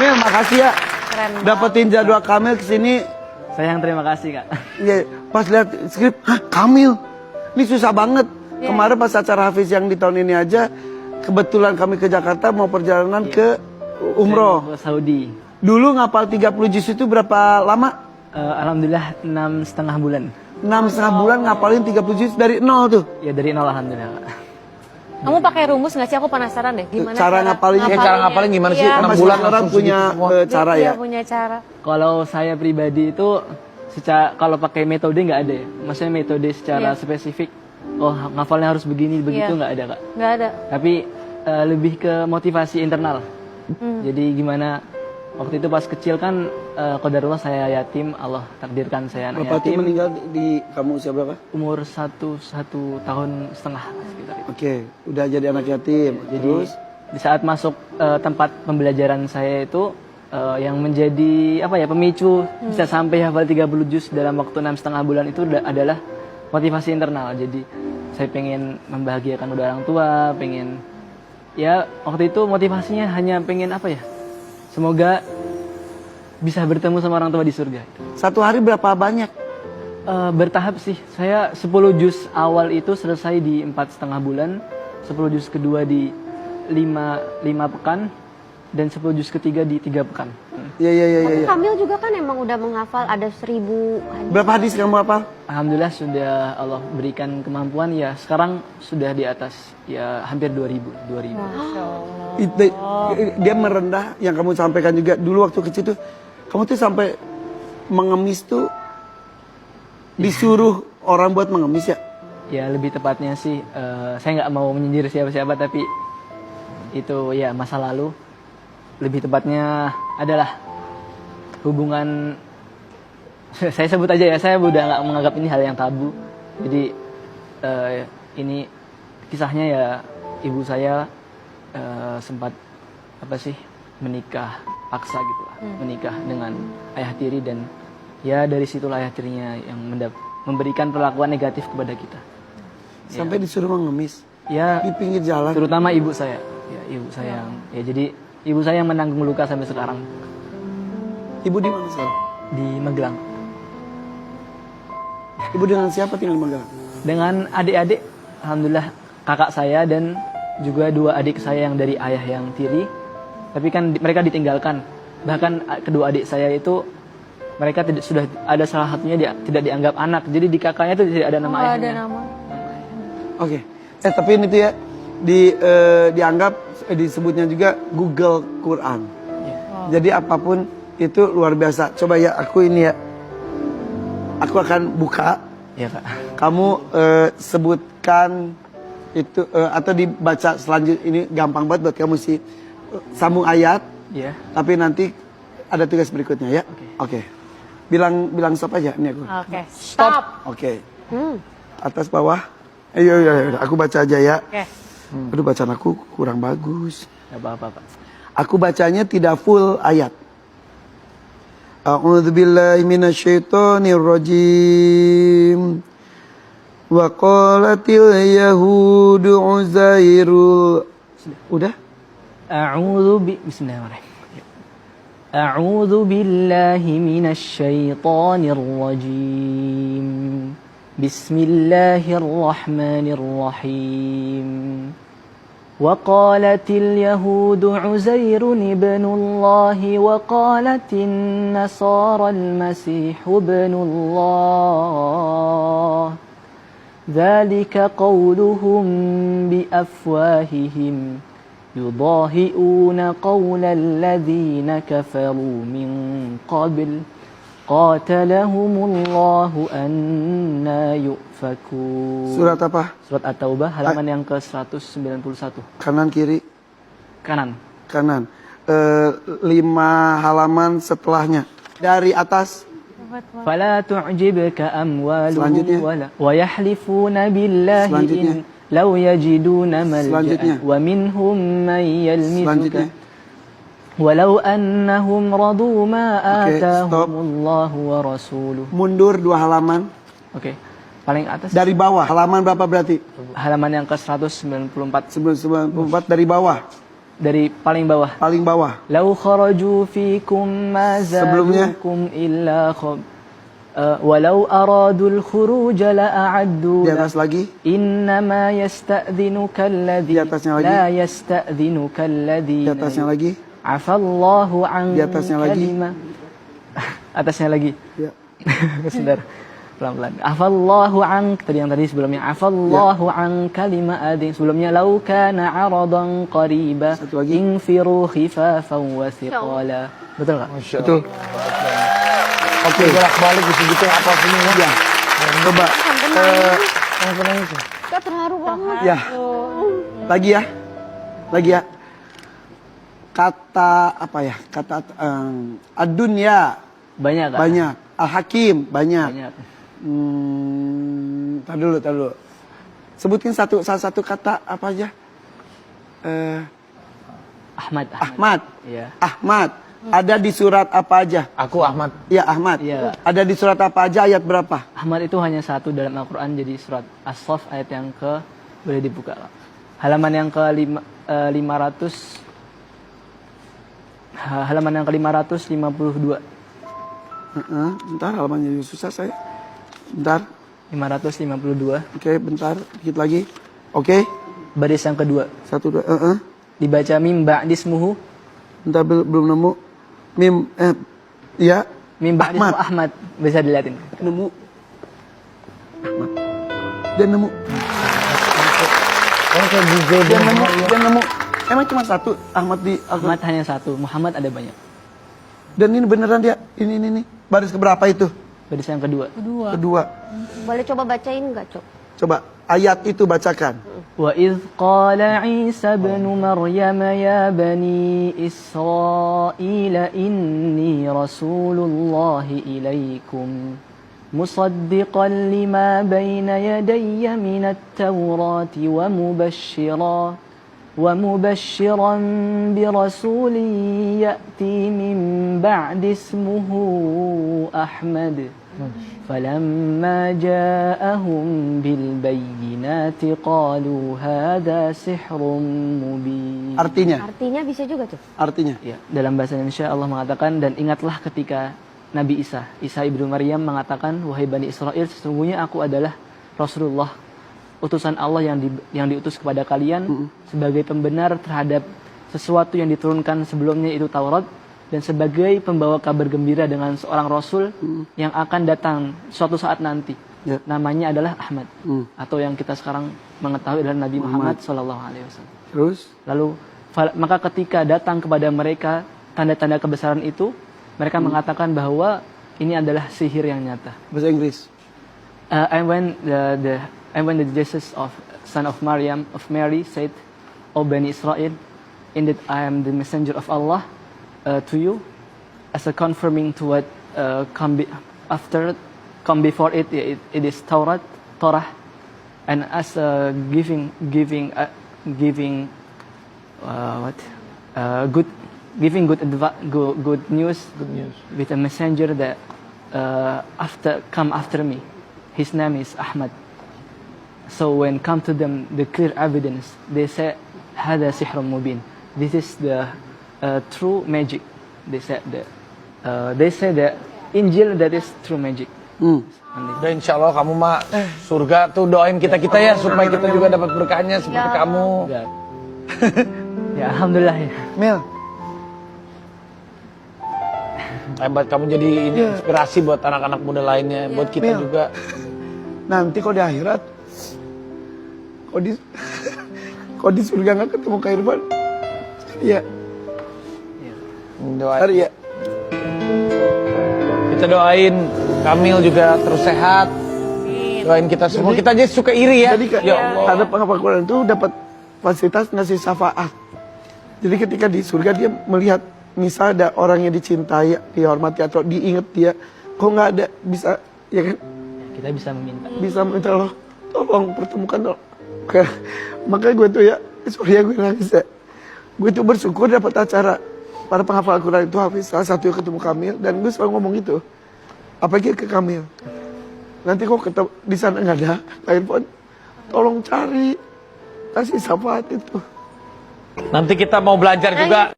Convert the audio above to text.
Kamil, makasih ya. Keren Dapetin jadwal Kamil kesini. Saya yang terima kasih, Kak. Ya, pas lihat skrip, hah Kamil, ini susah banget. Yeah. Kemarin pas acara Hafiz yang di tahun ini aja, kebetulan kami ke Jakarta mau perjalanan ke umroh. Ke Saudi. Dulu ngapal 30 juz itu berapa lama? Alhamdulillah 6,5 bulan. 6,5 bulan ngapalin 30 juz dari nol tuh. Ya dari nol alhamdulillah, Kak. Kamu pakai rumus nggak sih? Aku penasaran deh. Gimana Cara ngapalinnya? Cara ngapalin gimana sih? Iya. 6 Masing bulan orang langsung punya segitu semua. cara Iya, ya. punya cara. Kalau saya pribadi itu kalau pakai metode nggak ada ya. Maksudnya metode secara Iya. spesifik. Oh ngafalnya harus begini begitu Iya. nggak ada, Kak. Nggak ada. Tapi lebih ke motivasi internal. Jadi gimana waktu itu pas kecil kan qadarullah saya yatim, Allah takdirkan saya anak Bapak tuh yatim. meninggal di kamu usia berapa? Umur satu tahun setengah sekitar itu. Oke, udah jadi anak yatim. Jadi Terus di saat masuk tempat pembelajaran saya itu yang menjadi apa ya pemicu bisa sampai hafal 30 juz dalam waktu 6,5 bulan itu adalah motivasi internal. Jadi saya pengen membahagiakan kedua orang tua, pengen ya waktu itu motivasinya hanya pengen apa ya? Semoga bisa bertemu sama orang tua di surga. satu hari berapa banyak? Bertahap sih. Saya 10 juz awal itu selesai di 4,5 bulan, 10 juz kedua di 5 pekan, dan 10 juz ketiga di 3 pekan. Tapi Kamil juga kan emang udah menghafal ada 1000 hadis. Berapa hadis kamu hafal? Alhamdulillah sudah Allah berikan kemampuan ya. Sekarang sudah di atas ya hampir 2000. Masya Allah. Dia merendah yang kamu sampaikan juga dulu waktu kecil tuh. Kamu tuh sampai mengemis tuh disuruh orang buat mengemis ya? Ya lebih tepatnya sih saya nggak mau menyindir siapa-siapa tapi itu ya masa lalu. Lebih tepatnya adalah hubungan saya sebut aja ya, saya udah nggak menganggap ini hal yang tabu. Jadi ini kisahnya ya ibu saya sempat apa sih menikah paksa gitu lah, menikah dengan ayah tiri dan ya dari situlah ayah tirinya yang memberikan perlakuan negatif kepada kita. Sampai disuruh mengemis Ya di pinggir jalan. terutama ibu saya, ya ibu saya yang ya jadi ibu saya yang menanggung luka sampai sekarang Ibu di mana sekarang? di Magelang Ibu dengan siapa tinggal di Magelang? dengan adik-adik. Alhamdulillah kakak saya dan juga 2 adik saya yang dari ayah yang tiri, tapi kan mereka ditinggalkan. Bahkan kedua adik saya itu mereka sudah ada salah satunya tidak dianggap anak, jadi di kakaknya itu tidak ada nama Nggak ada ayahnya. nama. Oke. Tapi ini tuh ya dianggap disebutnya juga Google Quran. Jadi apapun itu luar biasa. Coba ya aku ini ya. Aku akan buka. Ya kak. Kamu sebutkan itu atau dibaca selanjutnya, ini gampang banget buat kamu sih. Sambung ayat. Ya. Tapi nanti ada tugas berikutnya ya. Oke. Bilang stop aja ini aku. Oke. Stop. Oke. Atas bawah. Ayo, aku baca aja ya. Oke. Aduh bacaan aku kurang bagus. Gak apa-apa pak. Aku bacanya tidak full ayat. A'udzubillahi minasyaitonir rajim. Wa qalatil yahudu Uzairul. Udah? Bismillahirrahmanirrahim. A'udzu billahi minasy syaithanir rajim. Bismillahirrahmanirrahim. وقالت اليهود عزير ابن الله وقالت النصارى المسيح ابن الله ذلك قولهم بأفواههم يضاهئون قول الذين كفروا من قبل قاتلهم الله أنا يؤفكون. Surat apa? Surat At-Taubah halaman yang ke-191. Kanan kiri? Kanan. Kanan. 5 halaman setelahnya. Dari atas. فلا تعجبك أموالهم Selanjutnya. ويحلفون بالله Selanjutnya. إن لو يجدون Selanjutnya. ملجأ ومنهم من يلمزك Selanjutnya. ولو أنهم رضوا ما Oke, آتاهم stop. الله ورسوله. Mundur 2 halaman. Oke, paling atas Dari bawah. Halaman berapa berarti? halaman yang ke-194. 94 dari bawah. dari paling bawah. Paling bawah. Lau kharaju fikum ma Sebelumnya? zadukum illa walau aradul khuruj la a'addu Di atas lagi. innama yasta'dhinuka alladhi Di atasnya lagi. la yasta'dhinuka alladhi Di atasnya lagi. afallahu an Di atasnya lagi. kalima. Atasnya lagi. Ya. Sebentar. Pelan-pelan. Afallahu an tadi sebelumnya afallahu an kalima adin sebelumnya lau kana aradan qariba Satu lagi. infiru khifafan wa thiqala. Betul enggak? Masya Betul. Oke, bolak-balik gitu apa sini ya? Ya. Coba. Kita terharu banget. Ya. Lagi ya. Lagi ya. Kata apa ya? Kata ad-dunya Banyak kan? banyak. Al-Hakim banyak. Banyak. Tar dulu. Sebutin salah satu kata apa aja? Ahmad. Ahmad. Iya. Ahmad. Ada di surat apa aja? Aku Ahmad. Ya Ahmad. Iya. Ada di surat apa aja? Ayat berapa? Ahmad itu hanya satu dalam Al-Quran, jadi surat As-Saff ayat yang ke, boleh dibuka Kak. Halaman yang ke 500, halaman yang ke 552. Bentar, halamannya juga susah saya. Bentar. 552. Oke, bentar. Dikit lagi. Oke. Baris yang kedua. 1, 2. Dibaca mim ba'dismuhu. Bentar, belum nemu. Mim. Ya. Mim ba'dismuhu Ahmad. Bisa dilihatin. Nemu. Ahmad. Dia nemu. Dia nemu. Emang cuma satu Ahmad di Ahmad hanya satu. Muhammad ada banyak. Dan ini beneran dia. Ini. Baris keberapa itu? Baris yang kedua. Kedua. Boleh coba bacain nggak, Cok? Coba ayat itu bacakan. وَإِذْ قَالَ عِيسَى ابْنُ مَرْيَمَ يَا بَنِي إِسْرَائِيلَ إِنِّي رَسُولُ اللَّهِ إِلَيْكُمْ مُصَدِّقًا لِمَا بَيْنَ يَدَيَّ مِنَ التَّوْرَاةِ وَمُبَشِّرًا بِرَسُولٍ يَأْتِي مِنْ بَعْدِ اسْمُهُ أَحْمَدُ فلما جاءهم بالبينات قالوا هذا سحر مبين. Artinya bisa juga tuh. Artinya. Ya, dalam bahasa Indonesia Allah mengatakan, dan ingatlah ketika Nabi Isa ibnu Maryam mengatakan, wahai Bani Israel, sesungguhnya aku adalah Rasulullah, utusan Allah yang diutus kepada kalian sebagai pembenar terhadap sesuatu yang diturunkan sebelumnya, itu Taurat, dan sebagai pembawa kabar gembira dengan seorang Rasul yang akan datang suatu saat nanti. Ya. Namanya adalah Ahmad, atau yang kita sekarang mengetahui adalah Nabi Muhammad SAW. Terus? Lalu maka ketika datang kepada mereka tanda-tanda kebesaran itu, mereka mengatakan bahwa ini adalah sihir yang nyata. Bahasa Inggris. And when the Jesus of son of Mary said, "O Bani Israel, indeed I am the messenger of Allah to you, as a confirming to what come before it is Torah, and as a giving good news with a messenger that come after me. His name is Ahmad." So when come to them the clear evidence, they say, "Hada sihrun mubin." This is the true magic. They say that Injil that is true magic. Udah insya Allah kamu mah surga tuh, doain kita ya supaya kita juga dapat berkahnya seperti kamu. Ya alhamdulillah ya. Mil. Hebat, kamu jadi ini inspirasi buat anak-anak muda lainnya, buat kita Mil. juga. Nanti kau di akhirat, kau di surga nggak ketemu Kak Irfan? Iya. Doain. Ya. Kita doain Kamil juga terus sehat. Doain kita semua. Kita aja suka iri ya. Jadi Ya Allah. ada penghafal Quran itu dapat fasilitas ngasih syafaat. Jadi ketika di surga dia melihat misal ada orang yang dicintai, dihormati atau diingat dia, kok nggak ada bisa, ya kan? Kita bisa meminta. Bisa minta Allah, tolong pertemukan dong. Makanya gue tuh ya, sorry ya gue nangis ya. Gue tuh bersyukur dapat acara para penghafal Al-Quran itu Hafiz, salah satu yang ketemu Kamil, dan gue selalu ngomong gitu. Apalagi ke Kamil. Nanti kok ketemu di sana nggak ada, Kak Irfan, tolong cari, kasih syafaat itu. Nanti kita mau belajar juga.